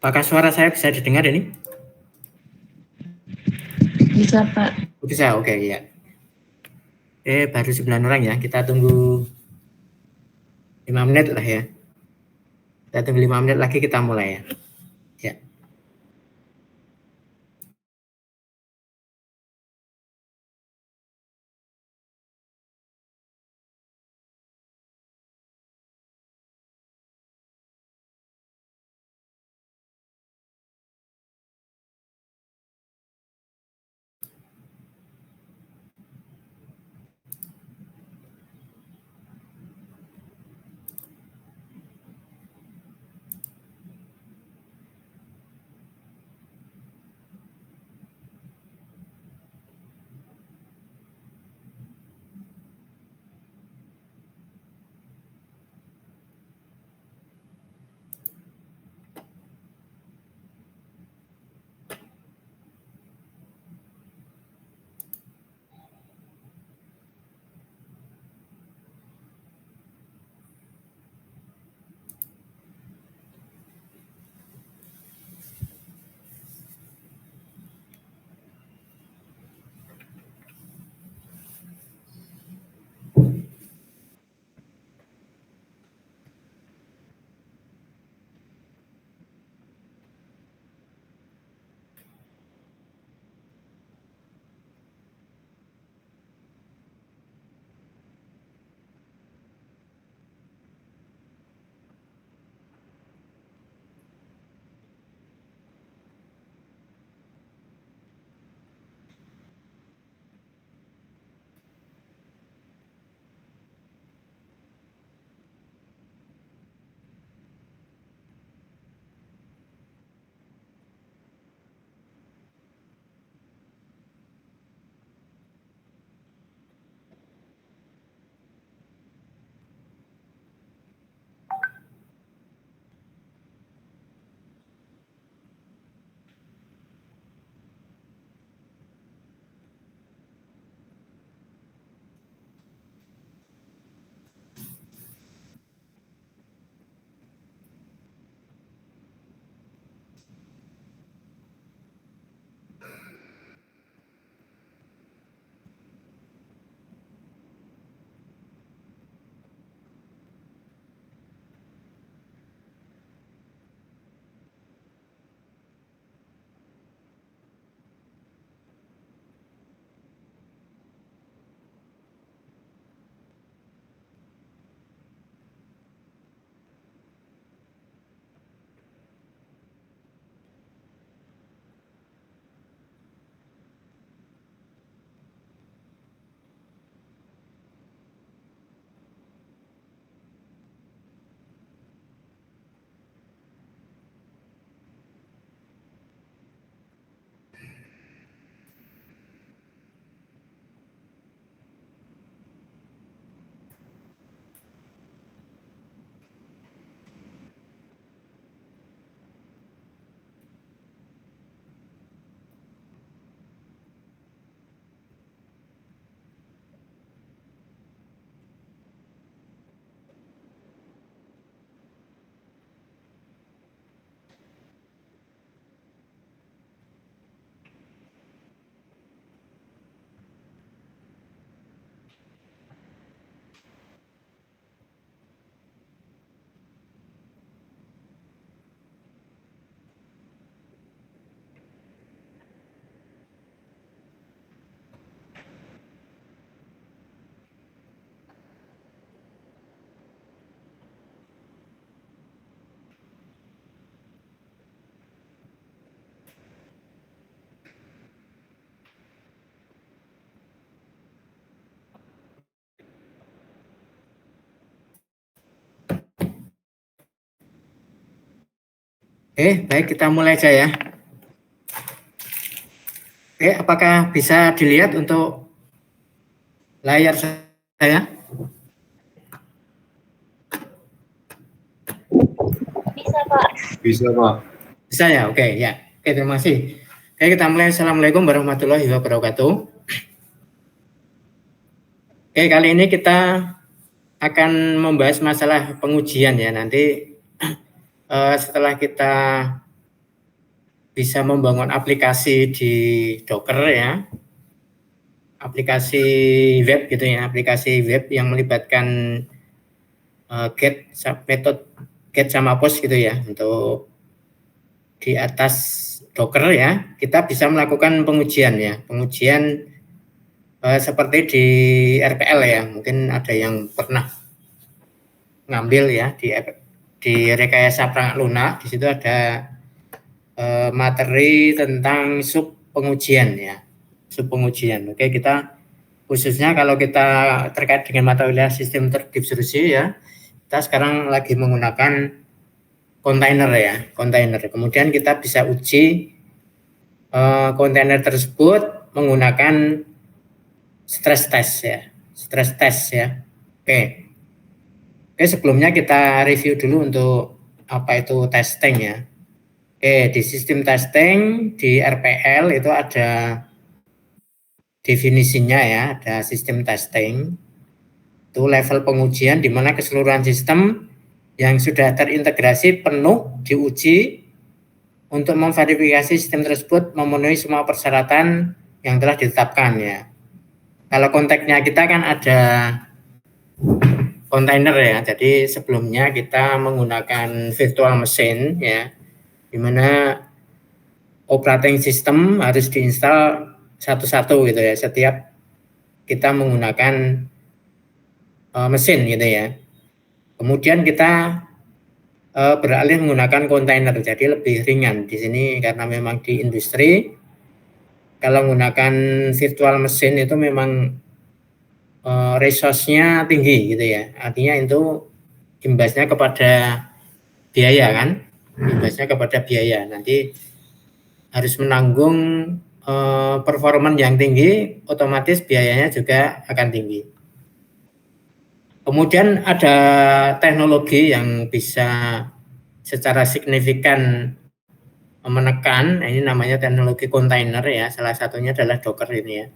Apakah suara saya bisa didengar ini? Bisa, Pak. Bisa, oke, ya. Baru 9 orang ya, kita tunggu 5 menit lah ya. Kita tunggu 5 menit lagi, kita mulai ya. Ya. Baik, kita mulai aja ya. Apakah bisa dilihat untuk layar saya? Bisa, Pak. Bisa, Pak. Bisa ya? Oke, ya. Oke, terima kasih. Kita mulai. Assalamualaikum warahmatullahi wabarakatuh. Kali ini kita akan membahas masalah pengujian ya. Nanti setelah kita bisa membangun aplikasi di Docker ya, aplikasi web gitu ya, aplikasi web yang melibatkan get metode get sama post gitu ya. Untuk di atas Docker ya, kita bisa melakukan pengujian ya, pengujian seperti di RPL ya. Mungkin ada yang pernah ngambil ya di rekayasa perangkat lunak. Di situ ada materi tentang sub pengujian ya, sub pengujian. Oke, kita khususnya kalau kita terkait dengan mata kuliah sistem terdistribusi ya, kita sekarang lagi menggunakan kontainer ya, kontainer. Kemudian kita bisa uji kontainer tersebut menggunakan stress test ya, stress test ya. Oke, sebelumnya kita review dulu untuk apa itu testing ya. Oke, di sistem testing di RPL itu ada definisinya ya, ada sistem testing. Itu level pengujian di mana keseluruhan sistem yang sudah terintegrasi penuh diuji untuk memverifikasi sistem tersebut memenuhi semua persyaratan yang telah ditetapkan ya. Kalau konteksnya kita kan ada kontainer ya, jadi sebelumnya kita menggunakan virtual machine ya, di mana operating system harus diinstal satu-satu gitu ya, setiap kita menggunakan mesin gitu ya. Kemudian kita beralih menggunakan kontainer, jadi lebih ringan di sini karena memang di industri kalau menggunakan virtual machine itu memang resource-nya tinggi gitu ya. Artinya itu imbasnya kepada biaya kan, imbasnya kepada biaya. Nanti harus menanggung performan yang tinggi, otomatis biayanya juga akan tinggi. Kemudian ada teknologi yang bisa secara signifikan menekan, ini namanya teknologi kontainer ya, salah satunya adalah Docker ini ya.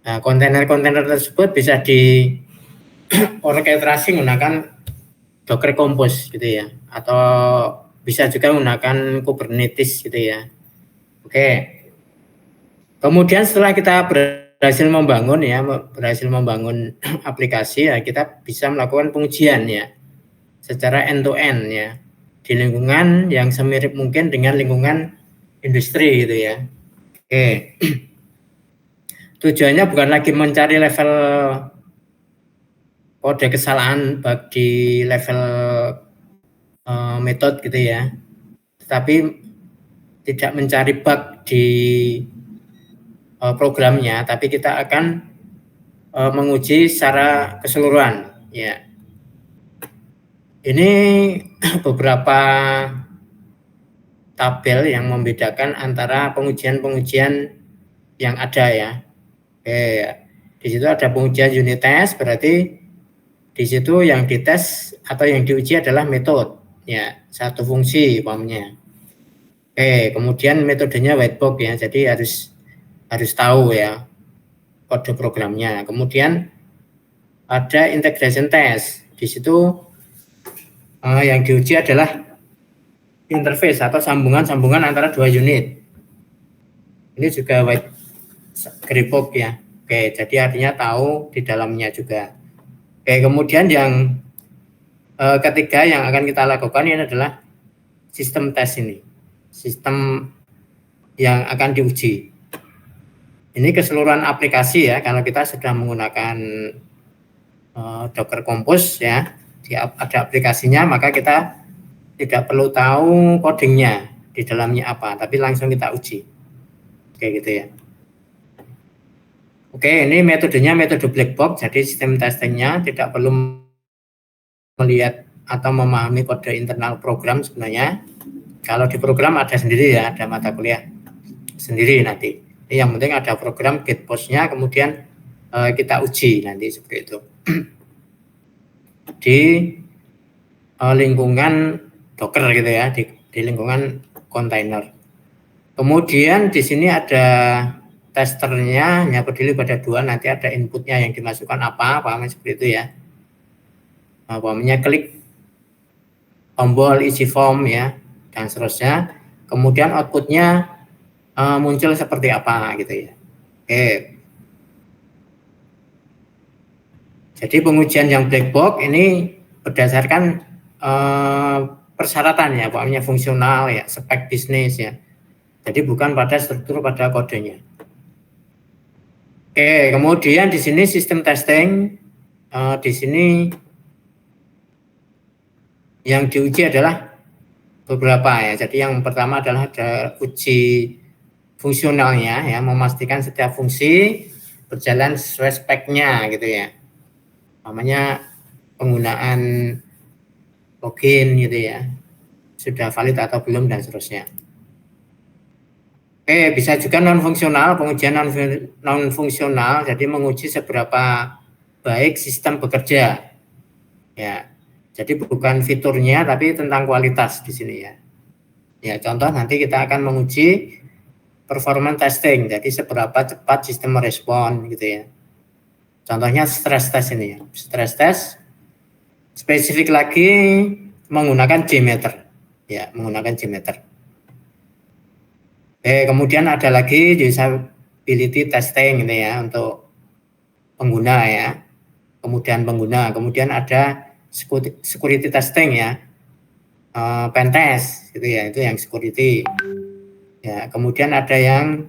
Nah, kontainer-kontainer tersebut bisa diorkestrasi menggunakan Docker Compose gitu ya, atau bisa juga menggunakan Kubernetes gitu ya. Oke. Kemudian setelah kita berhasil membangun aplikasi ya, kita bisa melakukan pengujian ya secara end to end ya di lingkungan yang semirip mungkin dengan lingkungan industri gitu ya. Oke. Tujuannya bukan lagi mencari level kode kesalahan di level metode gitu ya, tetapi tidak mencari bug di programnya, tapi kita akan menguji secara keseluruhan ya. Ini beberapa tabel yang membedakan antara pengujian-pengujian yang ada ya. Oke, di situ ada pengujian unit test, berarti di situ yang dites atau yang diuji adalah metode ya, satu fungsi umpamanya. Oke, kemudian metodenya white box ya, jadi harus tahu ya kode programnya. Kemudian ada integration test, di situ yang diuji adalah interface atau sambungan-sambungan antara dua unit. Ini juga white gray box ya. Oke, jadi artinya tahu di dalamnya juga. Oke, kemudian yang ketiga yang akan kita lakukan ini adalah sistem tes ini. Sistem yang akan diuji. Ini keseluruhan aplikasi ya, kalau kita sudah menggunakan Docker Compose ya, ada aplikasinya, maka kita tidak perlu tahu codingnya di dalamnya apa, tapi langsung kita uji. Oke gitu ya. Oke, ini metodenya metode black box, jadi sistem testingnya tidak perlu melihat atau memahami kode internal program sebenarnya. Kalau di program ada sendiri ya, ada mata kuliah sendiri nanti. Yang penting ada program get post-nya, kemudian kita uji nanti seperti itu. Di lingkungan Docker gitu ya, di lingkungan kontainer. Kemudian di sini ada testernya, hanya peduli pada dua, nanti ada inputnya yang dimasukkan apa seperti itu ya. Umpamanya klik tombol isi form ya, dan seterusnya. kemudian outputnya muncul seperti apa gitu ya. Oke. Jadi pengujian yang black box ini berdasarkan persyaratan ya, pokoknya fungsional ya, spek bisnis ya. Jadi bukan pada struktur pada kodenya. Oke, kemudian di sini sistem testing, di sini yang diuji adalah beberapa ya. Jadi yang pertama adalah ada uji fungsionalnya ya, memastikan setiap fungsi berjalan sesuai speknya gitu ya. Namanya penggunaan login gitu ya, sudah valid atau belum dan seterusnya. Oke, bisa juga non fungsional, pengujian non fungsional, jadi menguji seberapa baik sistem bekerja ya. Jadi bukan fiturnya tapi tentang kualitas di sini ya. Ya, contoh nanti kita akan menguji performance testing, jadi seberapa cepat sistem merespon gitu ya. Contohnya stress test ini ya. Stress test spesifik lagi menggunakan JMeter. Ya, menggunakan JMeter. Kemudian ada lagi usability testing ini ya untuk pengguna ya. Kemudian pengguna, kemudian ada security testing ya. Pen test gitu ya, itu yang security. Ya, kemudian ada yang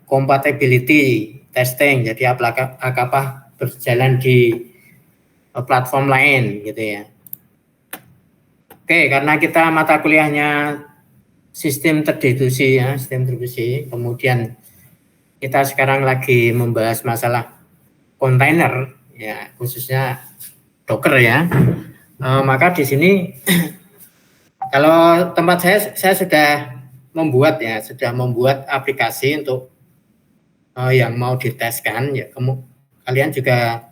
compatibility testing, jadi apakah berjalan di platform lain gitu ya. Oke, karena kita mata kuliahnya sistem terdistribusi ya, sistem distribusi, kemudian kita sekarang lagi membahas masalah kontainer ya, khususnya Docker ya. Maka di sini kalau tempat saya sudah membuat aplikasi untuk yang mau diteskan ya. Kalian juga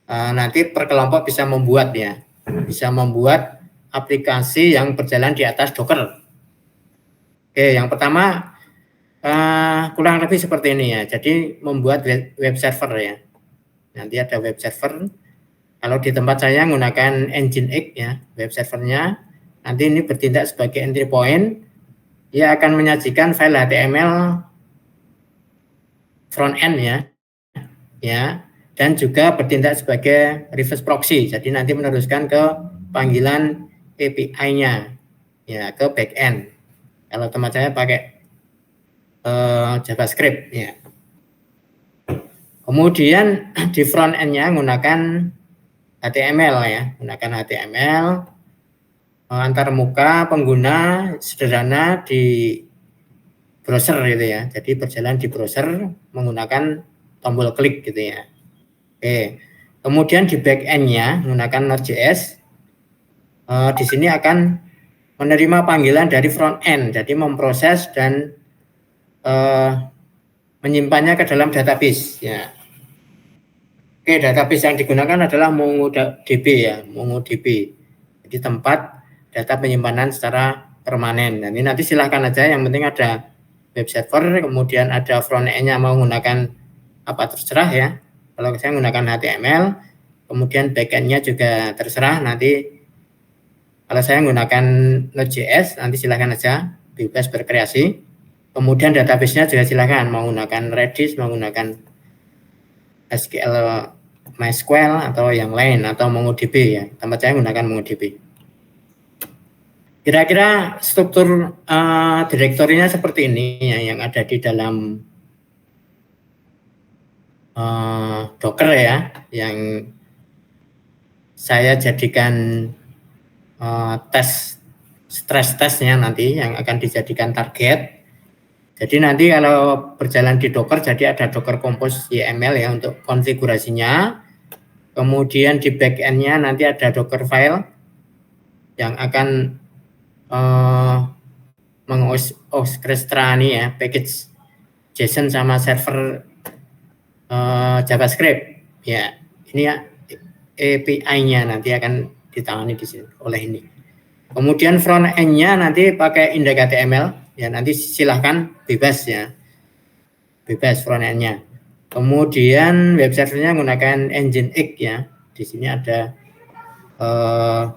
nanti per kelompok bisa membuat aplikasi yang berjalan di atas Docker. Oke, yang pertama kurang lebih seperti ini ya. Jadi membuat web server ya. Nanti ada web server. Kalau di tempat saya menggunakan Nginx ya, web servernya. Nanti ini bertindak sebagai entry point. Ia akan menyajikan file HTML front end ya, dan juga bertindak sebagai reverse proxy. Jadi nanti meneruskan ke panggilan API-nya ya, ke back end. Kalau tempat saya pakai JavaScript ya. Kemudian di front end-nya menggunakan HTML ya, antar muka pengguna sederhana di browser gitu ya. Jadi berjalan di browser menggunakan tombol klik gitu ya. Oke. Kemudian di back end-nya menggunakan Node.js. Di sini akan menerima panggilan dari front end, jadi memproses dan menyimpannya ke dalam database ya. Oke, database yang digunakan adalah MongoDB ya, MongoDB. Jadi tempat data penyimpanan secara permanen. Nah, ini nanti silahkan aja, yang penting ada web server, kemudian ada front end-nya mau menggunakan apa terserah ya. Kalau saya menggunakan HTML, kemudian back-end-nya juga terserah. Nanti kalau saya menggunakan Node.js, nanti silahkan aja, bebas berkreasi. Kemudian database-nya juga silahkan mau menggunakan Redis, menggunakan SQL MySQL atau yang lain, atau MongoDB ya. Tempat saya menggunakan MongoDB. Kira-kira struktur direktorinya seperti ini ya, yang ada di dalam Docker ya, yang saya jadikan stress testnya nanti yang akan dijadikan target. Jadi nanti kalau berjalan di Docker, jadi ada Docker Compose YML ya untuk konfigurasinya. Kemudian di back-end-nya nanti ada Docker file yang akan mengorestrani ya package JSON sama server JavaScript ya. Ini ya API-nya nanti akan ditangani di sini oleh ini. Kemudian front end-nya nanti pakai index HTML ya, nanti silahkan bebas ya, bebas front end-nya. Kemudian web servernya menggunakan Nginx ya. Di sini ada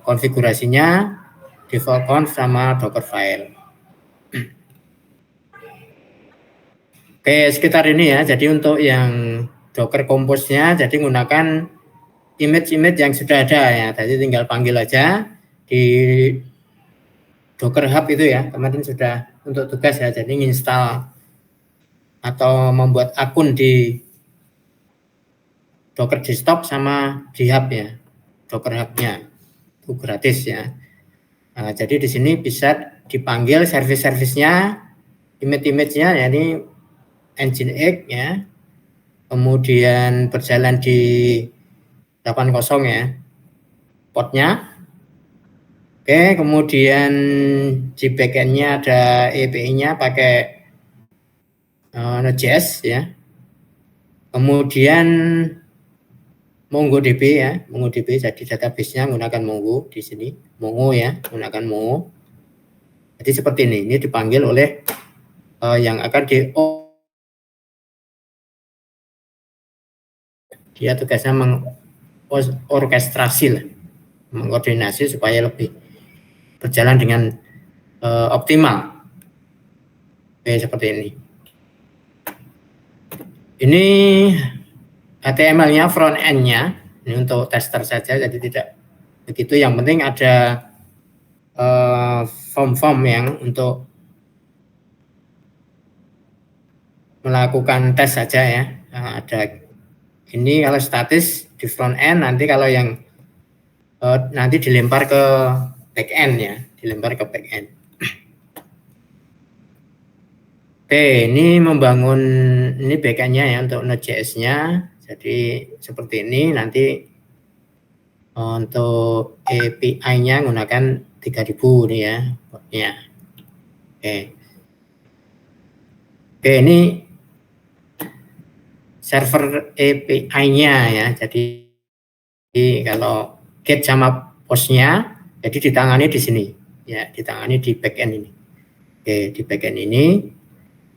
konfigurasinya, default conf sama Docker file. Oke, sekitar ini ya. Jadi untuk yang Docker Compose-nya, jadi menggunakan image-image yang sudah ada ya. Tadi tinggal panggil aja di Docker Hub itu ya. Kemarin sudah untuk tugas ya. Jadi install atau membuat akun di Docker Desktop sama di Hub ya. Docker Hub-nya itu gratis ya. Nah, jadi di sini bisa dipanggil service-service-nya, image-image-nya, ya ini Nginx ya. Kemudian berjalan di 80 ya portnya. Oke, kemudian di backend-nya ada API-nya pakai Node.js ya. Kemudian MongoDB ya, MongoDB jadi database-nya menggunakan Mongo di sini, Mongo ya, menggunakan Mongo. Jadi seperti ini dipanggil oleh yang akan dia tugasnya mengorkestrasi lah, mengkoordinasi supaya lebih berjalan dengan optimal. Oke, seperti ini. Ini HTML-nya, front end-nya, ini untuk tester saja, jadi tidak begitu. Yang penting ada form-form yang untuk melakukan tes saja ya. Nah, ada ini kalau statis di front end, nanti kalau yang nanti dilempar ke back end ya, dilempar ke back end. Oke, ini membangun ini backend-nya ya untuk Node.js-nya. Jadi seperti ini, nanti untuk API-nya menggunakan 3000 nih ya. Ya. Oke, ini server API-nya ya. Jadi kalau get sama post-nya, jadi ditangani di sini. Ya, ditangani di backend ini. Oke, di backend ini.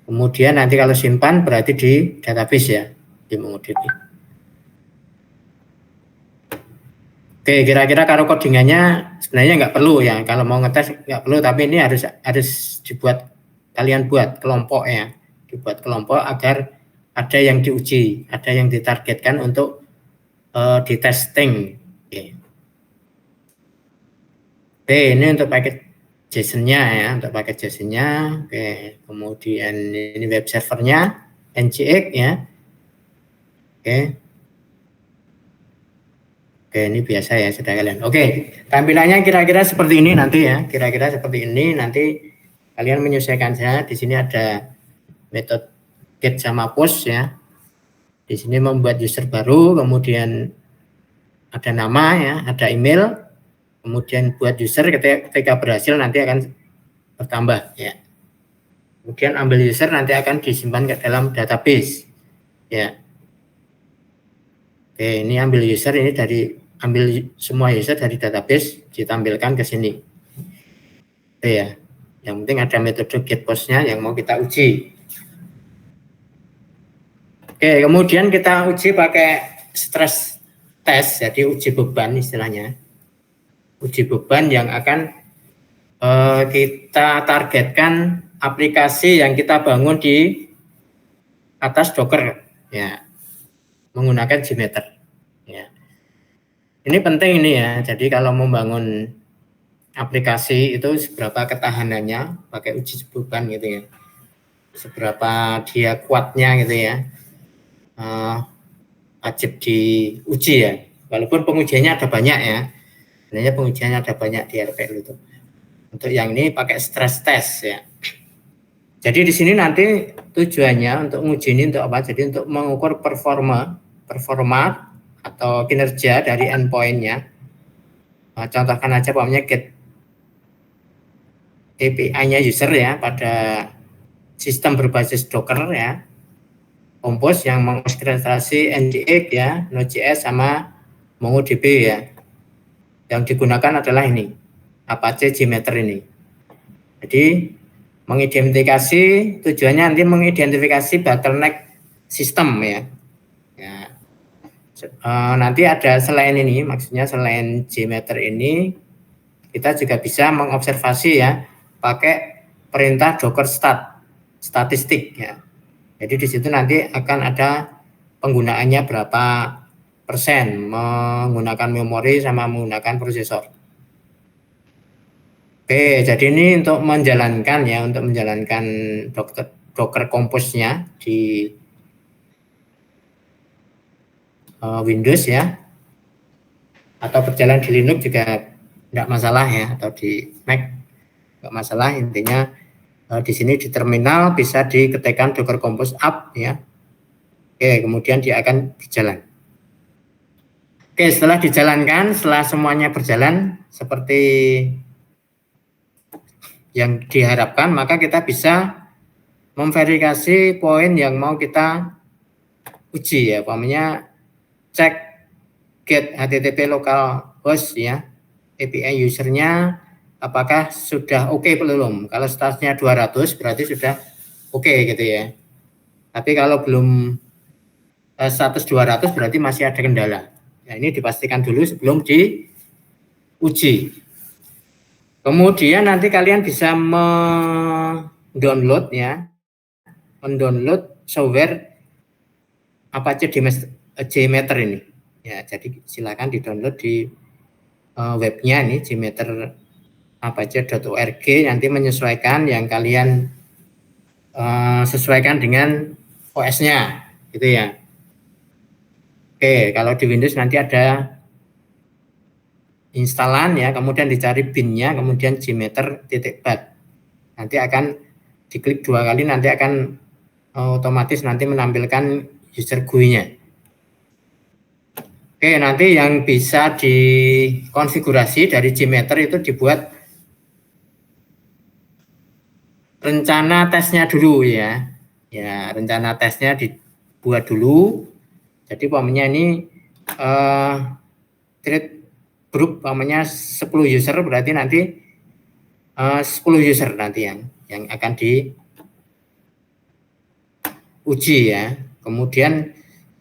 Kemudian nanti kalau simpan berarti di database ya, di MongoDB. Oke, kira-kira kalau codingannya sebenarnya nggak perlu ya. Kalau mau ngetes nggak perlu, tapi ini harus dibuat, kalian buat kelompok ya, dibuat kelompok agar ada yang diuji, ada yang ditargetkan untuk di testing. Oke, ini untuk paket JSON-nya ya, untuk paket JSON-nya. Oke, kemudian ini web servernya Nginx ya. Oke, ini biasa ya sudah kalian. Oke, tampilannya kira-kira seperti ini nanti ya, kira-kira seperti ini nanti kalian menyesuaikan saja. Di sini ada metode get sama post ya. Di sini membuat user baru, kemudian ada nama ya, ada email, kemudian buat user ketika berhasil nanti akan bertambah ya. Kemudian ambil user nanti akan disimpan ke dalam database ya. Oke, ini ambil user, ini ambil semua user dari database ditampilkan ke sini. Oke ya. Yang penting ada metode get post-nya yang mau kita uji. Oke, kemudian kita uji pakai stress test, jadi uji beban istilahnya. Uji beban yang akan kita targetkan aplikasi yang kita bangun di atas Docker ya, menggunakan Jmeter ya. Ini penting ini ya, jadi kalau membangun aplikasi itu seberapa ketahanannya pakai uji beban gitu ya, seberapa dia kuatnya gitu ya, wajib diuji ya, walaupun pengujiannya ada banyak ya, sebenarnya pengujiannya ada banyak di RPL itu. Untuk yang ini pakai stress test ya. Jadi di sini nanti tujuannya untuk uji ini untuk apa? Jadi untuk mengukur performa atau kinerja dari endpoint-nya. Nah, contohkan aja pokoknya get API-nya user ya pada sistem berbasis Docker ya. Compose yang mengorkestrasi Nginx ya, Node.js sama MongoDB ya. Yang digunakan adalah ini, Apache Jmeter ini. Jadi mengidentifikasi, tujuannya nanti mengidentifikasi bottleneck sistem ya. Nanti ada selain ini, maksudnya selain Jmeter ini, kita juga bisa mengobservasi ya, pakai perintah docker statistik ya. Jadi di situ nanti akan ada penggunaannya berapa persen menggunakan memori sama menggunakan prosesor. Oke, jadi ini untuk menjalankan Docker Compose-nya di Windows ya, atau berjalan di Linux juga tidak masalah ya, atau di Mac nggak masalah. Intinya di sini di terminal bisa diketikkan Docker Compose up ya. Oke, kemudian dia akan berjalan. Oke, setelah dijalankan, setelah semuanya berjalan seperti yang diharapkan, maka kita bisa memverifikasi poin yang mau kita uji ya, umpamanya cek get HTTP localhost ya, API usernya apakah sudah oke belum. Kalau statusnya 200 berarti sudah oke gitu ya. Tapi kalau belum status 200 berarti masih ada kendala. Nah, ini dipastikan dulu sebelum diuji. Kemudian nanti kalian bisa mendownload software Apache JMeter ini. Ya, jadi silakan di-download di webnya nih JMeter apache.org, nanti menyesuaikan yang kalian sesuaikan dengan OS-nya gitu ya. Oke, kalau di Windows nanti ada instalan ya, kemudian dicari bin-nya, kemudian JMeter.bat. Nanti akan diklik 2 kali, nanti akan otomatis nanti menampilkan user GUI-nya. Oke, nanti yang bisa dikonfigurasi dari JMeter itu dibuat rencana tesnya dulu ya. Ya, rencana tesnya dibuat dulu. Jadi umpamanya ini create grup umpamanya 10 user, berarti nanti 10 user nanti yang akan diuji ya. Kemudian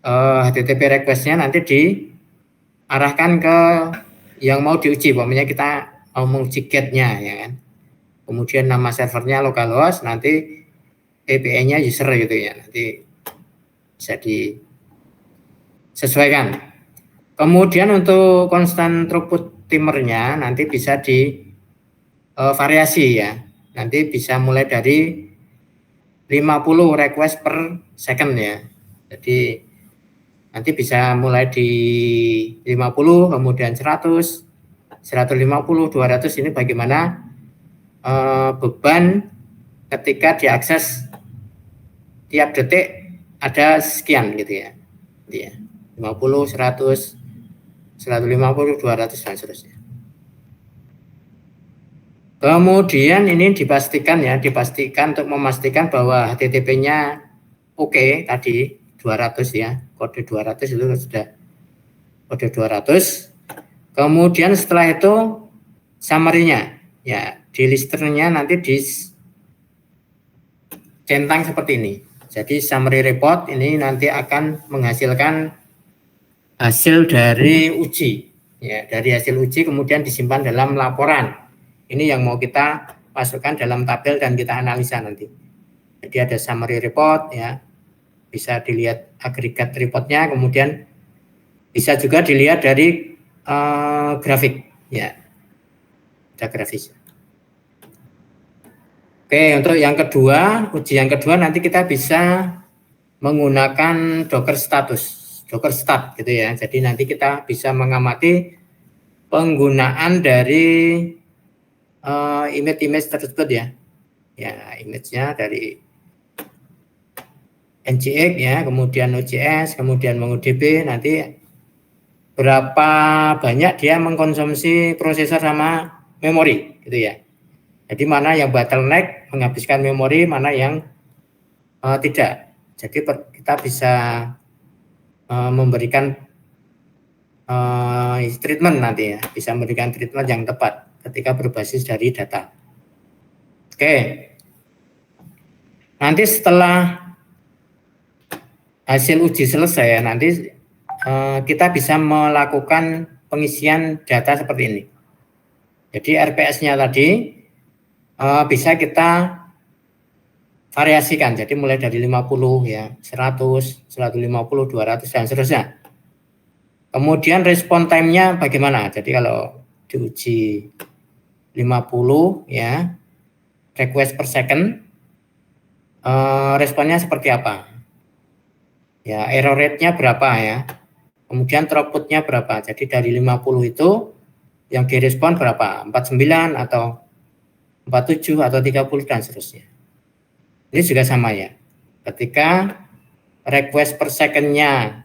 HTTP request-nya nanti diarahkan ke yang mau diuji, umpamanya kita mau menguji get-nya ya kan. Kemudian nama servernya localhost, nanti API-nya user gitu ya, nanti bisa disesuaikan. Kemudian untuk constant throughput timernya nanti bisa di variasi ya, nanti bisa mulai dari 50 request per second ya. Jadi nanti bisa mulai di 50, kemudian 100, 150, 200, ini bagaimana beban ketika diakses tiap detik ada sekian gitu ya. 50, 100, 150, 200 dan seterusnya. Kemudian ini dipastikan untuk memastikan bahwa HTTP-nya oke tadi 200 ya, kode 200 itu sudah kode 200. Kemudian setelah itu summary-nya ya, di listernya nanti dicentang seperti ini. Jadi summary report ini nanti akan menghasilkan hasil dari uji ya, dari hasil uji kemudian disimpan dalam laporan. Ini yang mau kita masukkan dalam tabel dan kita analisa nanti. Jadi ada summary report ya, bisa dilihat agregat reportnya, kemudian bisa juga dilihat dari grafik ya, ada grafis. Oke, untuk yang kedua, uji yang kedua nanti kita bisa menggunakan Docker stat gitu ya. Jadi nanti kita bisa mengamati penggunaan dari image tersebut ya. Ya, image-nya dari NGX ya, kemudian Node.js, kemudian MongoDB, nanti berapa banyak dia mengkonsumsi prosesor sama memori gitu ya. Jadi mana yang bottleneck menghabiskan memori, mana yang tidak. Jadi kita bisa memberikan treatment nanti ya, bisa memberikan treatment yang tepat ketika berbasis dari data. Oke. Nanti setelah hasil uji selesai, nanti kita bisa melakukan pengisian data seperti ini. Jadi RPS-nya tadi bisa kita variasikan. Jadi mulai dari 50 ya, 100, 150, 200 dan seterusnya. Kemudian respon time-nya bagaimana? Jadi kalau diuji 50 ya, request per second, responnya seperti apa? Ya, error rate-nya berapa ya? Kemudian throughput-nya berapa? Jadi dari 50 itu yang direspon berapa? 49 atau 47 atau 30 dan seterusnya. Ini juga sama ya. Ketika request per second-nya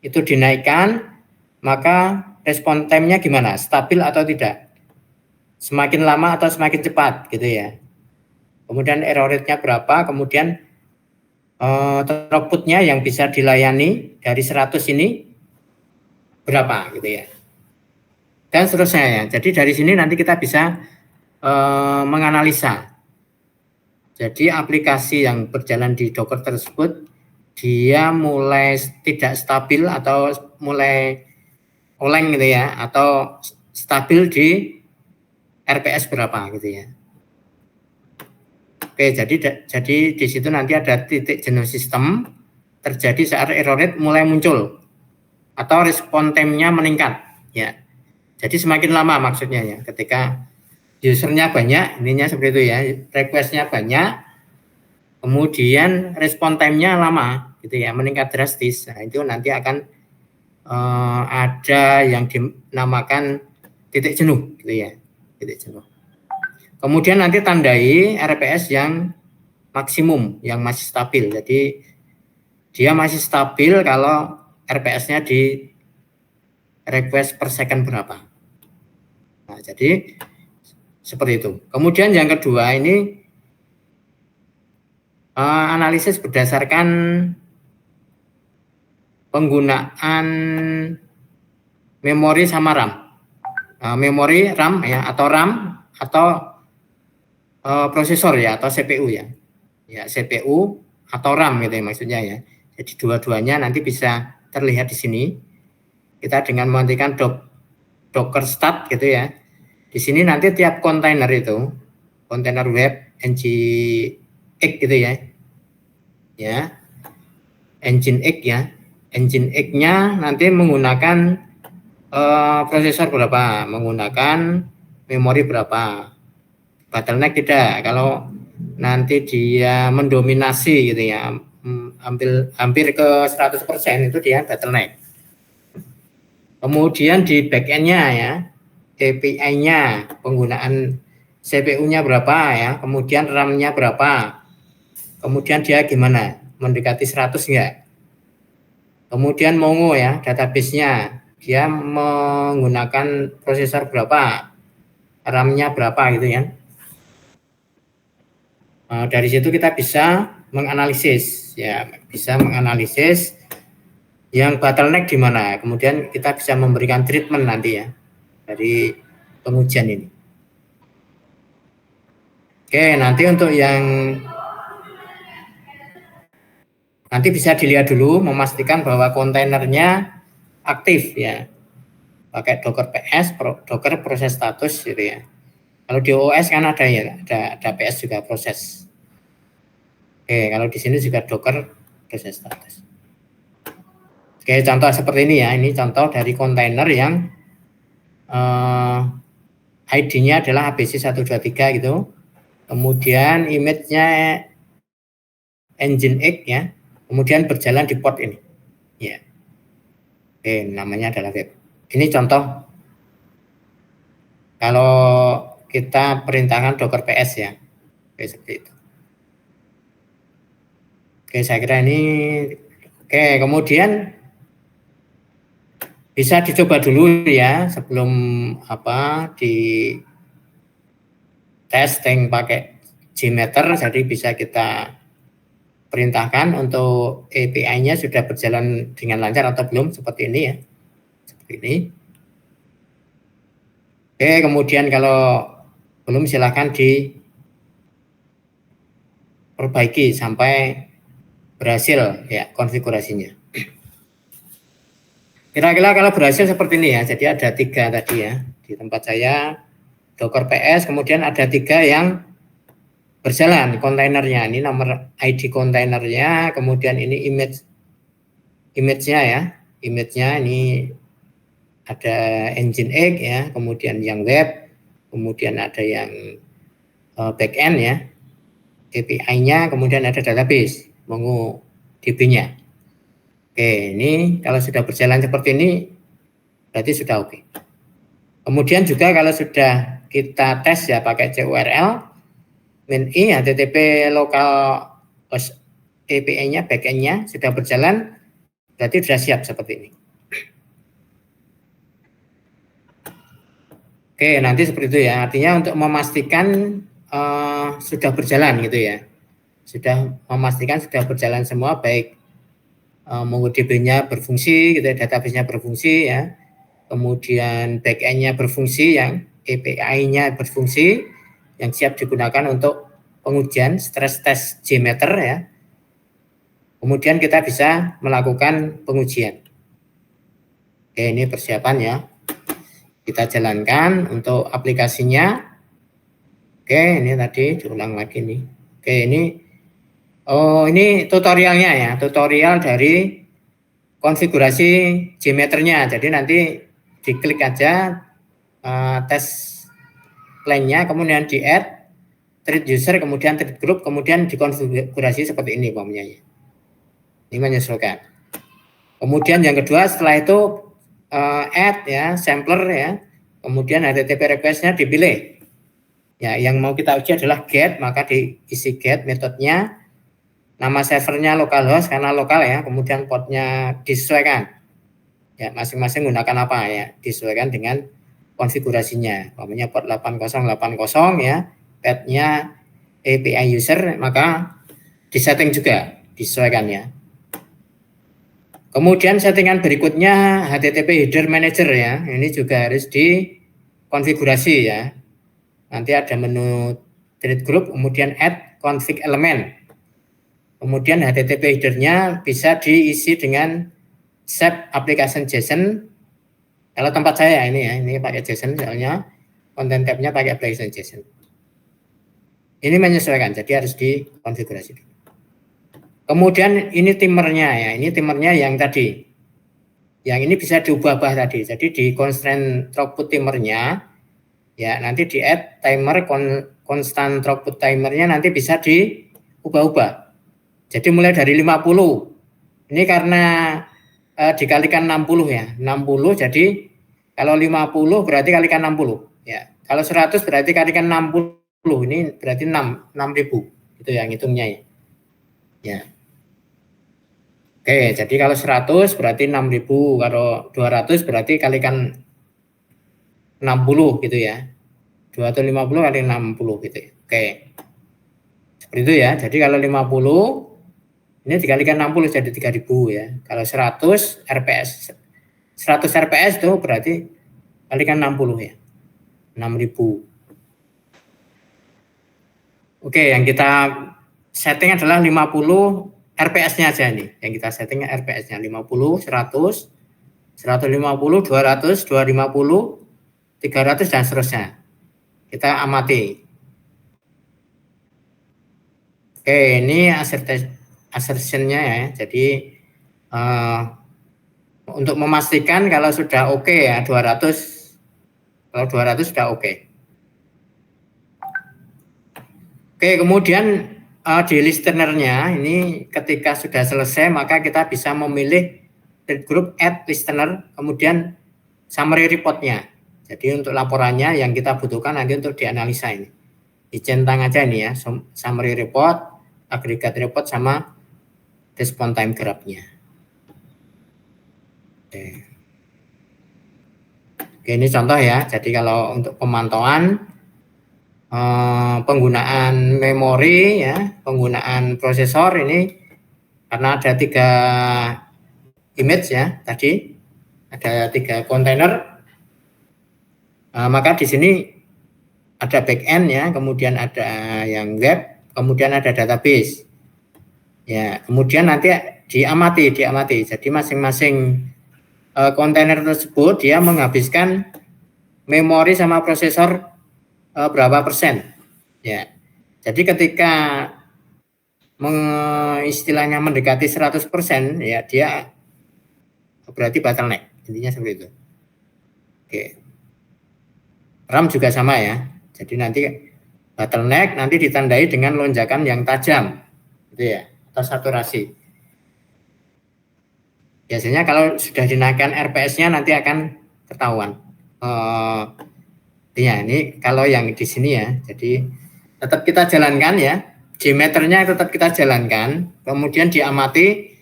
itu dinaikkan, maka respon time-nya gimana? Stabil atau tidak? Semakin lama atau semakin cepat gitu ya. Kemudian error rate-nya berapa? Kemudian throughput-nya yang bisa dilayani dari 100 ini berapa gitu ya. Dan seterusnya ya. Jadi dari sini nanti kita bisa menganalisa. Jadi aplikasi yang berjalan di Docker tersebut dia mulai tidak stabil atau mulai oleng gitu ya, atau stabil di RPS berapa gitu ya. Oke, jadi di situ nanti ada titik jenuh sistem terjadi saat error rate mulai muncul atau respon time-nya meningkat ya. Jadi semakin lama maksudnya ya, ketika usernya banyak, ininya seperti itu ya, requestnya banyak, kemudian respon time-nya lama gitu ya, meningkat drastis. Nah, itu nanti akan ada yang dinamakan titik jenuh gitu ya, titik jenuh. Kemudian nanti tandai RPS yang maksimum, yang masih stabil. Jadi dia masih stabil kalau RPS-nya di request per second berapa. Nah, jadi seperti itu. Kemudian yang kedua ini analisis berdasarkan penggunaan memori sama RAM. Memori RAM ya, atau RAM atau prosesor ya, atau CPU ya. Ya, CPU atau RAM gitu ya maksudnya ya. Jadi dua-duanya nanti bisa terlihat di sini. Kita dengan mematikan Docker start gitu ya. Di sini nanti tiap kontainer itu, kontainer web, Nginx gitu ya. Ya. Nginx ya. Nginx-nya nanti menggunakan prosesor berapa, menggunakan memori berapa. Bottleneck tidak, kalau nanti dia mendominasi gitu ya, hampir ke 100% itu dia bottleneck. Kemudian di backend-nya ya, API-nya, penggunaan CPU-nya berapa ya, kemudian RAM-nya berapa, kemudian dia gimana, mendekati 100 enggak. Kemudian Mongo ya, database-nya, dia menggunakan prosesor berapa, RAM-nya berapa gitu ya. Dari situ kita bisa menganalisis ya, bisa menganalisis yang bottleneck di mana. Kemudian kita bisa memberikan treatment nanti ya dari pengujian ini. Oke, nanti untuk yang nanti bisa dilihat dulu, memastikan bahwa kontainernya aktif ya. Pakai Docker PS, Docker proses status gitu ya. Kalau di OS kan ada ya, ada PS juga proses. Oke, kalau di sini juga Docker proses status. Oke, contoh seperti ini ya. Ini contoh dari kontainer yang ID-nya adalah ABC123 gitu. Kemudian image-nya Nginx ya. Kemudian berjalan di port ini. Ya. Oke, namanya adalah web. Ini contoh kalau kita perintahkan Docker PS ya. Oke, seperti itu. Oke, saya kira ini oke, kemudian bisa dicoba dulu ya sebelum di testing pakai Gmeter, jadi bisa kita perintahkan untuk API-nya sudah berjalan dengan lancar atau belum, seperti ini ya. Seperti ini. Oke, kemudian kalau belum silahkan diperbaiki sampai berhasil ya konfigurasinya. Kira-kira kalau berhasil seperti ini ya, jadi ada 3 tadi ya, di tempat saya Docker PS, kemudian ada 3 yang berjalan kontainernya. Ini nomor ID kontainernya, kemudian ini image-nya ya. Image-nya ini ada Nginx ya, kemudian yang web, kemudian ada yang backend ya, API-nya, kemudian ada database, MongoDB-nya. Oke, ini kalau sudah berjalan seperti ini, berarti sudah oke. Kemudian juga kalau sudah kita tes ya pakai CURL, min-i, HTTP lokal host API-nya, backend-nya sudah berjalan, berarti sudah siap seperti ini. Oke, nanti seperti itu ya. Artinya untuk memastikan sudah berjalan gitu ya. Sudah memastikan sudah berjalan semua, baik MongoDB-nya berfungsi, gitu, database-nya berfungsi ya. Kemudian backend-nya berfungsi, yang API-nya berfungsi, yang siap digunakan untuk pengujian stress test JMeter ya. Kemudian kita bisa melakukan pengujian. Oke, ini persiapan ya. Kita jalankan untuk aplikasinya. Oke, ini tadi diulang lagi nih. Oke, ini tutorialnya ya, tutorial dari konfigurasi JMeter-nya. Jadi nanti diklik aja tes plan-nya, kemudian di add, treat user, kemudian treat group, kemudian dikonfigurasi seperti ini umpamanya. Ini menyesuaikan. Kemudian yang kedua setelah itu add ya, sampler ya, kemudian HTTP request-nya dipilih. Ya, yang mau kita uji adalah get, maka diisi get metodenya, nama servernya localhost karena lokal ya, kemudian portnya disesuaikan. Ya, masing-masing gunakan apa ya, disesuaikan dengan konfigurasinya. Umpamanya port 8080 ya, path-nya API user, maka disetting juga, disesuaikan ya. Kemudian settingan berikutnya HTTP header manager ya, ini juga harus dikonfigurasi ya. Nanti ada menu treat group, kemudian add config element. Kemudian HTTP header-nya bisa diisi dengan SAP application JSON. Kalau tempat saya ini ya, ini pakai JSON soalnya content type-nya pakai application JSON. Ini menyesuaikan, jadi harus dikonfigurasi. Kemudian ini timernya ya, ini timernya yang tadi. Yang ini bisa diubah-ubah tadi. Jadi di constraint throughput timernya ya, nanti di add timer constant throughput timernya nanti bisa diubah-ubah. Jadi mulai dari 50. Ini karena dikalikan 60 ya. 60 jadi kalau 50 berarti kalikan 60 ya. Kalau 100 berarti kalikan 60. Ini berarti 6.000. Itu yang hitungnya ya. Ya. Oke, jadi kalau 100 berarti 6.000, kalau 200 berarti kalikan 60 gitu ya. 250 kali 60 gitu ya. Oke. Seperti itu ya. Jadi kalau 50 ini dikalikan 60 jadi 3.000 ya. Kalau 100 RPS 100 RPS itu berarti kalikan 60 ya. 6.000. Oke, yang kita setting adalah 50 RPS-nya aja nih. Yang kita setting RPS-nya 50, 100, 150, 200, 250, 300 dan seterusnya. Kita amati. Oke, ini assertion-nya ya. Jadi untuk memastikan kalau sudah oke ya 200, kalau 200 sudah oke. Oke, kemudian di listener-nya ini ketika sudah selesai maka kita bisa memilih group add listener, kemudian summary report-nya. Jadi untuk laporannya yang kita butuhkan nanti untuk dianalisa ini. Dicentang aja ini ya, summary report, aggregate report, sama response time graph-nya. Oke, ini contoh ya. Jadi kalau untuk pemantauan penggunaan memori ya, penggunaan prosesor ini karena ada 3 image ya tadi, ada 3 kontainer. Maka di sini ada backend ya, kemudian ada yang web, kemudian ada database. Ya, kemudian nanti diamati. Jadi masing-masing kontainer tersebut dia menghabiskan memori sama prosesor berapa persen. Ya. Jadi ketika istilahnya mendekati 100%, ya dia berarti bottleneck, intinya seperti itu. Oke. RAM juga sama ya. Jadi nanti bottleneck nanti ditandai dengan lonjakan yang tajam, gitu ya, atau saturasi. Biasanya kalau sudah dinaikkan RPS-nya nanti akan ketahuan. Ya, ini kalau yang di sini ya, jadi tetap kita jalankan ya, J-meternya tetap kita jalankan, kemudian diamati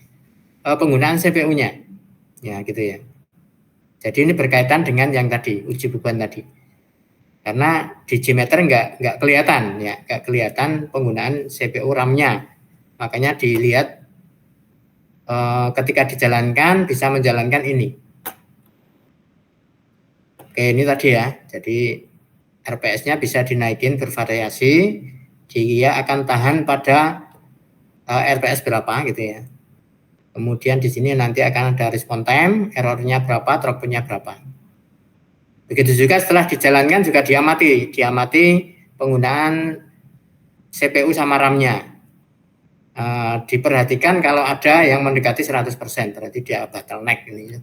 penggunaan CPU-nya, ya gitu ya. Jadi ini berkaitan dengan yang tadi, uji beban tadi. Karena di J-meter nggak kelihatan ya, nggak kelihatan penggunaan CPU RAM-nya. Makanya dilihat ketika dijalankan bisa menjalankan ini. Oke, ini tadi ya. Jadi RPS-nya bisa dinaikin bervariasi. Dia akan tahan pada RPS berapa gitu ya. Kemudian di sini nanti akan ada respon time, errornya berapa, throughputnya berapa. Begitu juga setelah dijalankan juga diamati penggunaan CPU sama RAM-nya. Diperhatikan kalau ada yang mendekati 100%, berarti dia bottleneck ini.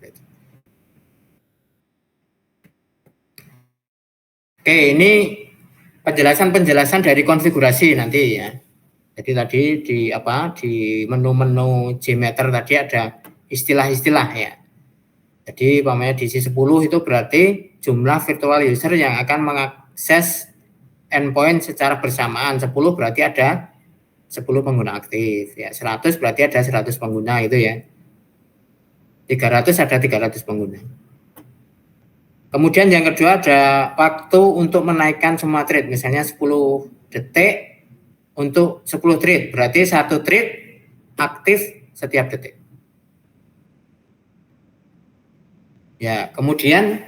Oke, ini penjelasan dari konfigurasi nanti ya. Jadi tadi di menu-menu J-meter tadi ada istilah-istilah ya. Jadi umpamanya DC 10 itu berarti jumlah virtual user yang akan mengakses endpoint secara bersamaan. 10 berarti ada 10 pengguna aktif ya. 100 berarti ada 100 pengguna itu ya. 300 ada 300 pengguna. Kemudian yang kedua ada waktu untuk menaikkan semua thread, misalnya 10 detik untuk 10 thread, berarti satu thread aktif setiap detik. Ya, kemudian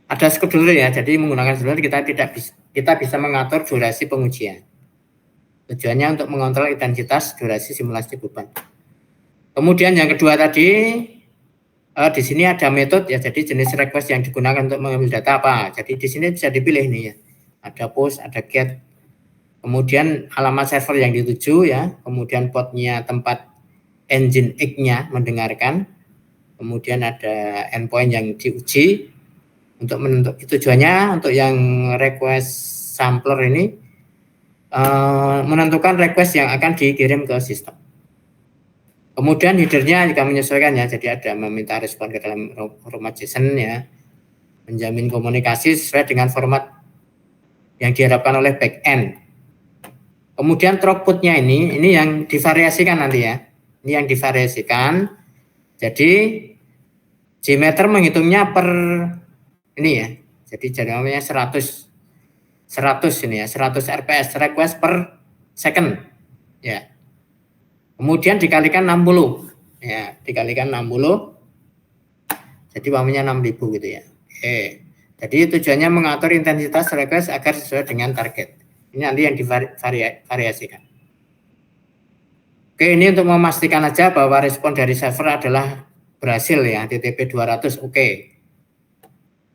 ada scheduler ya, jadi menggunakan scheduler kita bisa mengatur durasi pengujian. Tujuannya untuk mengontrol intensitas durasi simulasi beban. Kemudian yang kedua tadi di sini ada metode ya, jadi jenis request yang digunakan untuk mengambil data apa. Jadi di sini bisa dipilih nih ya, ada post, ada get, kemudian alamat server yang dituju ya, kemudian portnya tempat engine X-nya mendengarkan, kemudian ada endpoint yang diuji untuk menentukan tujuannya untuk yang request sampler ini menentukan request yang akan dikirim ke sistem. Kemudian headernya juga menyesuaikan ya, jadi ada meminta respon ke dalam format JSON ya, menjamin komunikasi sesuai dengan format yang diharapkan oleh backend. Kemudian throughputnya ini yang divariasikan nanti ya, ini yang divariasikan. Jadi J-meter menghitungnya per ini ya, jadi namanya 100 ini ya, 100 RPS request per second ya. Kemudian dikalikan 60 ya, dikalikan 60 jadi umpamanya 6.000 gitu ya. Jadi tujuannya mengatur intensitas request agar sesuai dengan target. Ini nanti yang divariasikan. Oke, ini untuk memastikan aja bahwa respon dari server adalah berhasil ya, HTTP 200 oke.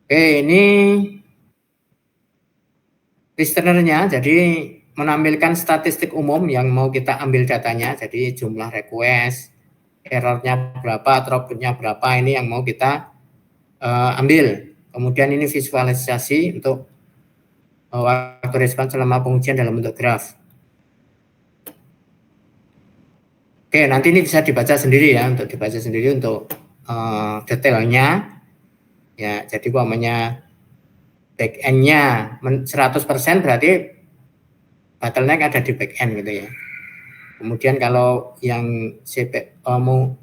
Oke, ini listenernya, jadi menampilkan statistik umum yang mau kita ambil datanya, jadi jumlah request, errornya berapa, throughputnya berapa, ini yang mau kita ambil. Kemudian ini visualisasi untuk waktu respon selama pengujian dalam bentuk graf. Oke, nanti ini bisa dibaca sendiri ya, untuk dibaca sendiri untuk detailnya. Ya, jadi umpamanya back-end-nya 100% berarti bottleneck ada di back-end gitu ya. Kemudian kalau yang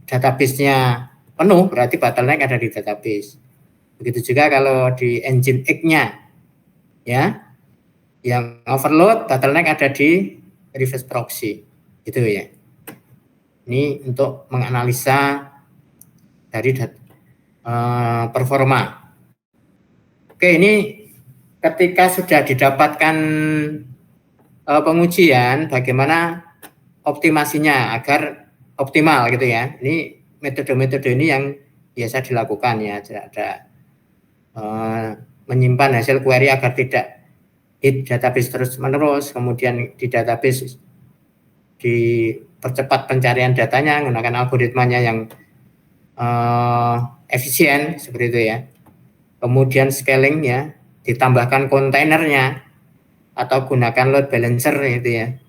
database-nya penuh berarti bottleneck ada di database. Begitu juga kalau di engine X-nya ya, yang overload bottleneck ada di reverse proxy gitu ya. Ini untuk menganalisa dari performa. Oke, ini ketika sudah didapatkan pengujian, bagaimana optimasinya agar optimal gitu ya. Ini metode-metode ini yang biasa dilakukan ya. Ada menyimpan hasil query agar tidak hit database terus-menerus, kemudian di database dipercepat pencarian datanya menggunakan algoritmanya yang efisien seperti itu ya. Kemudian scaling ya, ditambahkan kontainernya atau gunakan load balancer itu ya.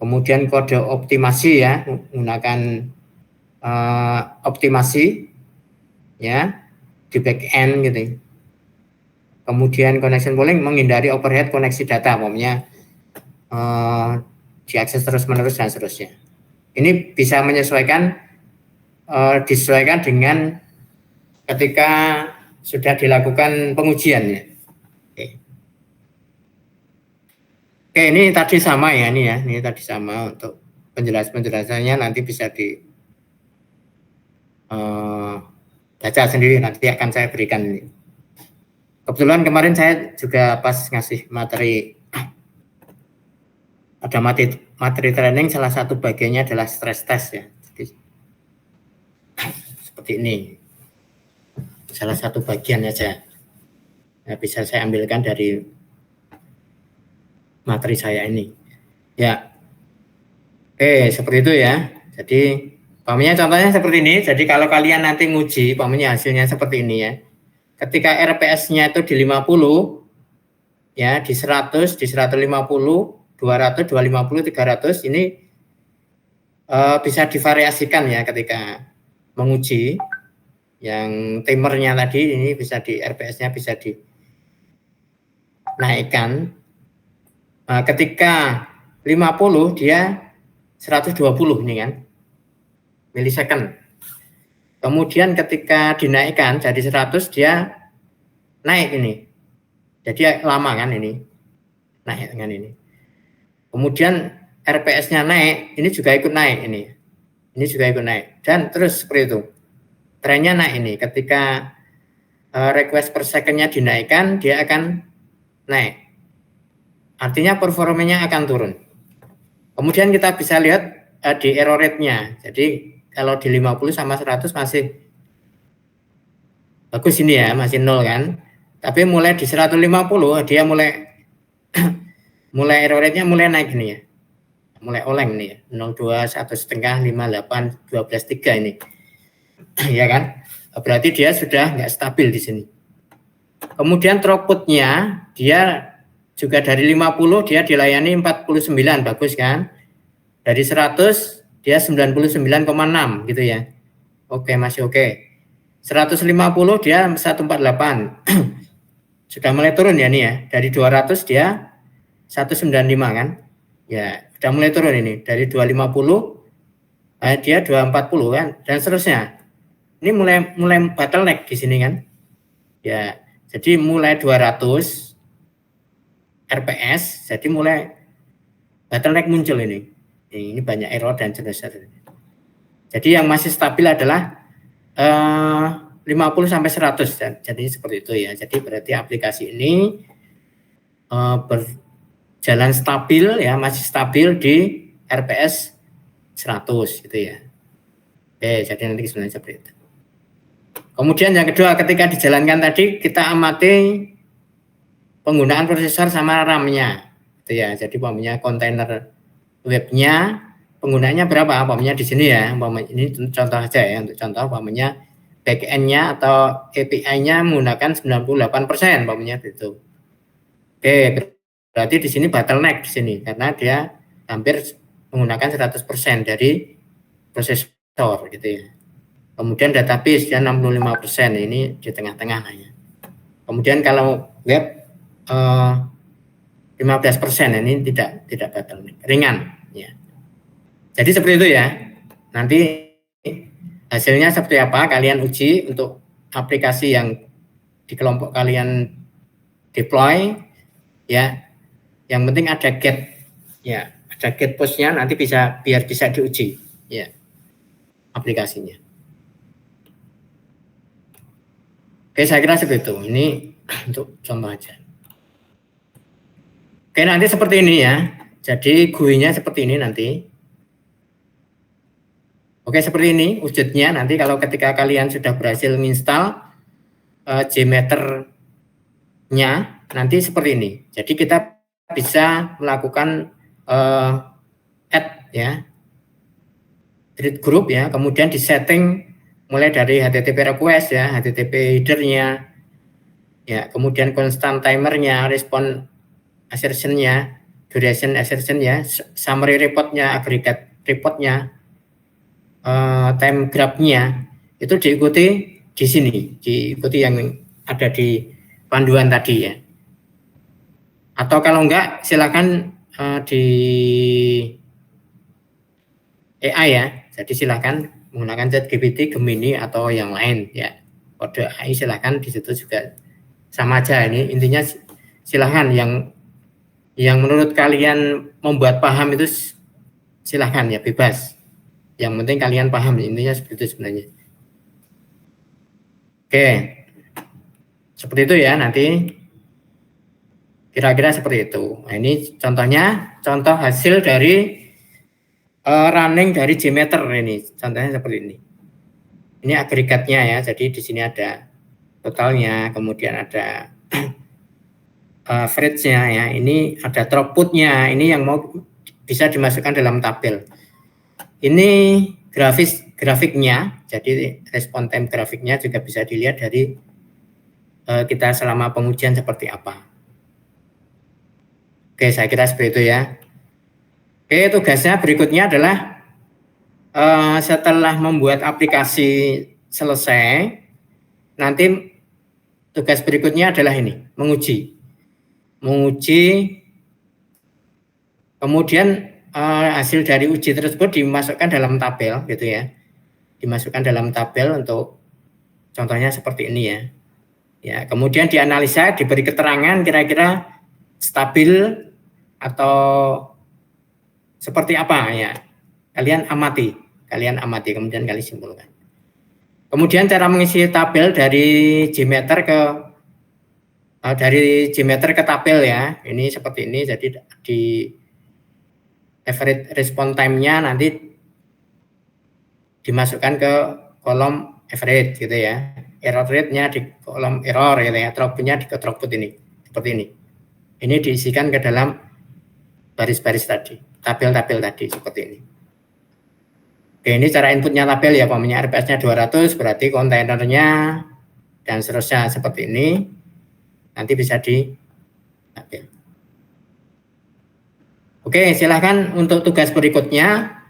Kemudian kode optimasi ya, menggunakan optimasi ya di back end gitu. Kemudian connection pooling menghindari overhead koneksi data, umumnya diakses terus-menerus dan seterusnya. Ini bisa menyesuaikan disesuaikan dengan ketika sudah dilakukan pengujian ya. Oke, ini tadi sama ya, ini tadi sama untuk penjelasannya nanti bisa di baca sendiri, nanti akan saya berikan ini. Kebetulan kemarin saya juga pas ngasih materi, ada materi training, salah satu bagiannya adalah stress test ya. Jadi, seperti ini, salah satu bagian aja. Ya, bisa saya ambilkan dari materi saya ini. Ya, oke seperti itu ya. Jadi pamannya contohnya seperti ini. Jadi kalau kalian nanti nguji, pamannya hasilnya seperti ini ya. Ketika RPS-nya itu di 50, ya di 100, di 150, 200, 250, 300, ini bisa divariasikan ya ketika menguji. Yang timernya tadi ini bisa di RPS-nya bisa dinaikkan. Ketika 50 dia 120 ini kan milisecond. Kemudian ketika dinaikkan jadi 100 dia naik ini. Jadi lama kan ini. Naik dengan ini. Kemudian RPS-nya naik, ini juga ikut naik ini. Ini juga ikut naik. Dan terus seperti itu. Trennya naik ini. Ketika request per second-nya dinaikkan, dia akan naik. Artinya performanya akan turun. Kemudian kita bisa lihat di error rate-nya. Jadi kalau di 50 sama 100 masih bagus ini ya, masih 0 kan. Tapi mulai di 150 dia mulai error rate-nya mulai naik ini ya. Mulai oleng nih ya. 02, 1,5, 58, 12, 3 ini. Ya kan? Berarti dia sudah nggak stabil di sini. Kemudian throughput-nya dia juga dari 50 dia dilayani 49, bagus kan? Dari 100 dia 99,6 gitu ya. Oke, masih oke. 150 dia 148. Sudah mulai turun ya nih ya. Dari 200 dia 195 kan? Ya, sudah mulai turun ini. Dari 250 dia 240 kan, dan seterusnya. Ini mulai bottleneck di sini kan? Ya, jadi mulai 200 RPS, jadi mulai bottleneck muncul ini. Ini banyak error dan seterusnya. Jadi yang masih stabil adalah 50 sampai 100. Jadi seperti itu ya. Jadi berarti aplikasi ini berjalan stabil ya, masih stabil di RPS 100 gitu ya. Oke, jadi nanti sebenarnya seperti itu. Kemudian yang kedua, ketika dijalankan tadi kita amati penggunaan prosesor sama RAM-nya. Gitu ya. Jadi umpamanya kontainer webnya penggunaannya berapa? Umpamanya di sini ya. Umpamanya ini contoh aja ya, untuk contoh umpamanya back-end-nya atau API-nya menggunakan 98%, umpamanya gitu. Oke, berarti di sini bottleneck di sini karena dia hampir menggunakan 100% dari prosesor gitu ya. Kemudian database dia 65%, ini di tengah-tengah ya. Kemudian kalau web 15%, ini tidak bottleneck, ringan ya. Jadi seperti itu ya. Nanti hasilnya seperti apa kalian uji untuk aplikasi yang di kelompok kalian deploy ya. Yang penting ada get ya, ada get postnya, nanti biar bisa diuji ya aplikasinya. Oke, saya kira seperti itu. Ini untuk contoh aja. Oke, nanti seperti ini ya. Jadi GUI-nya seperti ini nanti. Oke, seperti ini wujudnya. Nanti kalau ketika kalian sudah berhasil menginstal JMeter-nya, nanti seperti ini. Jadi kita bisa melakukan add ya, create group ya, kemudian di setting mulai dari HTTP request ya, HTTP header-nya, ya, kemudian constant timer-nya, respon assertion-nya, duration assertion-nya, summary report-nya, aggregate report-nya, time graph-nya, itu diikuti di sini, diikuti yang ada di panduan tadi ya. Atau kalau enggak, silakan di AI ya. Jadi silakan menggunakan ChatGPT, Gemini atau yang lain ya. Kode AI silakan di situ juga sama aja. Ini intinya silakan yang menurut kalian membuat paham itu silahkan ya, bebas. Yang penting kalian paham, intinya seperti itu sebenarnya. Oke, seperti itu ya, nanti kira-kira seperti itu. Nah, ini contohnya, contoh hasil dari running dari JMeter ini, contohnya seperti ini. Ini agregatnya ya, jadi di sini ada totalnya, kemudian ada average-nya ya, ini ada throughput-nya, ini yang mau bisa dimasukkan dalam tabel. Ini grafiknya, jadi respon time grafiknya juga bisa dilihat dari kita selama pengujian seperti apa. Oke, saya kira seperti itu ya. Oke, tugasnya berikutnya adalah setelah membuat aplikasi selesai, nanti tugas berikutnya adalah ini, menguji, kemudian hasil dari uji tersebut dimasukkan dalam tabel gitu ya, dimasukkan dalam tabel untuk contohnya seperti ini ya. Ya, kemudian dianalisa, diberi keterangan kira-kira stabil atau seperti apa ya. Kalian amati, kemudian kalian simpulkan. Kemudian cara mengisi tabel dari JMeter ke tabel ya. Ini seperti ini, jadi di average response time-nya nanti dimasukkan ke kolom average gitu ya. Error rate-nya di kolom error gitu ya. Throughput-nya di throughput ini. Seperti ini. Ini diisikan ke dalam baris-baris tadi, tabel-tabel tadi seperti ini. Oke, ini cara inputnya tabel ya, umpamanya RPS-nya 200, berarti kontainernya dan seterusnya seperti ini. Nanti bisa di tabel. Oke, silahkan untuk tugas berikutnya.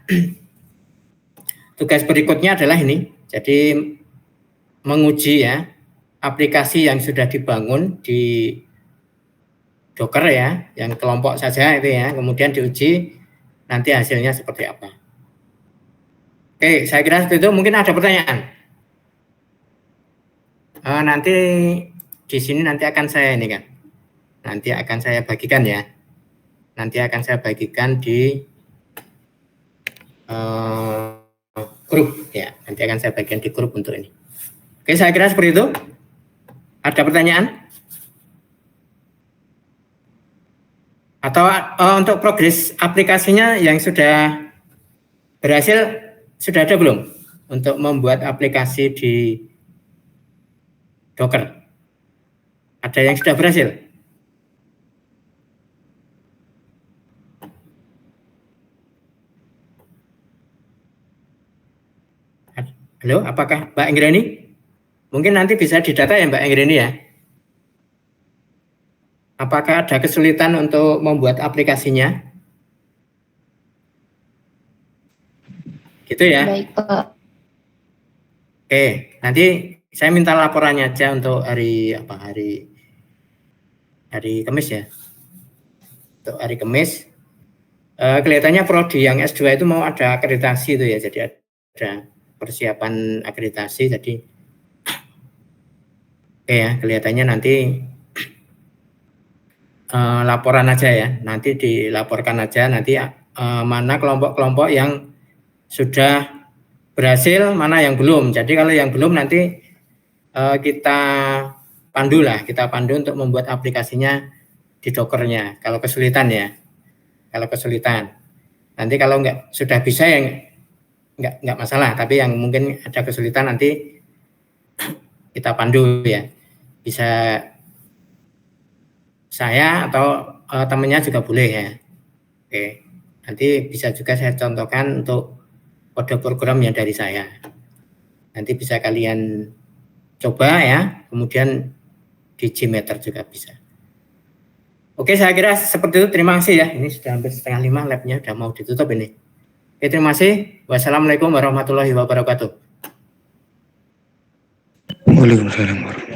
Tugas berikutnya adalah ini. Jadi menguji ya aplikasi yang sudah dibangun di Docker ya, yang kelompok saja itu ya, kemudian diuji nanti hasilnya seperti apa. Oke, saya kira seperti itu. Mungkin ada pertanyaan. Nanti di sini nanti akan saya ini kan, nanti akan saya bagikan ya. Nanti akan saya bagikan di grup ya. Nanti akan saya bagikan di grup untuk ini. Oke, saya kira seperti itu. Ada pertanyaan? Atau untuk progres aplikasinya yang sudah berhasil, sudah ada belum untuk membuat aplikasi di Docker? Ada yang sudah berhasil? Halo, apakah Mbak Inggreni? Mungkin nanti bisa didata ya Mbak Inggreni ya. Apakah ada kesulitan untuk membuat aplikasinya? Gitu ya? Baik, Pak. Oke, nanti saya minta laporannya aja untuk hari Kamis ya. Untuk hari Kamis. Kelihatannya prodi yang S2 itu mau ada akreditasi itu ya, jadi ada persiapan akreditasi, jadi oke ya, kelihatannya nanti laporan aja ya, nanti dilaporkan aja nanti mana kelompok-kelompok yang sudah berhasil, mana yang belum. Jadi kalau yang belum nanti kita pandu untuk membuat aplikasinya di Dockernya. Kalau kesulitan ya, nanti kalau sudah bisa yang nggak masalah. Tapi yang mungkin ada kesulitan nanti kita pandu ya, bisa saya atau temannya juga boleh ya. Oke, nanti bisa juga saya contohkan untuk kode program yang dari saya. Nanti bisa kalian coba ya, kemudian di Gmeter juga bisa. Oke, saya kira seperti itu. Terima kasih ya. Ini sudah hampir 4:30 labnya, sudah mau ditutup ini. Oke, terima kasih. Wassalamualaikum warahmatullahi wabarakatuh. Waalaikumsalam warahmatullahi wabarakatuh.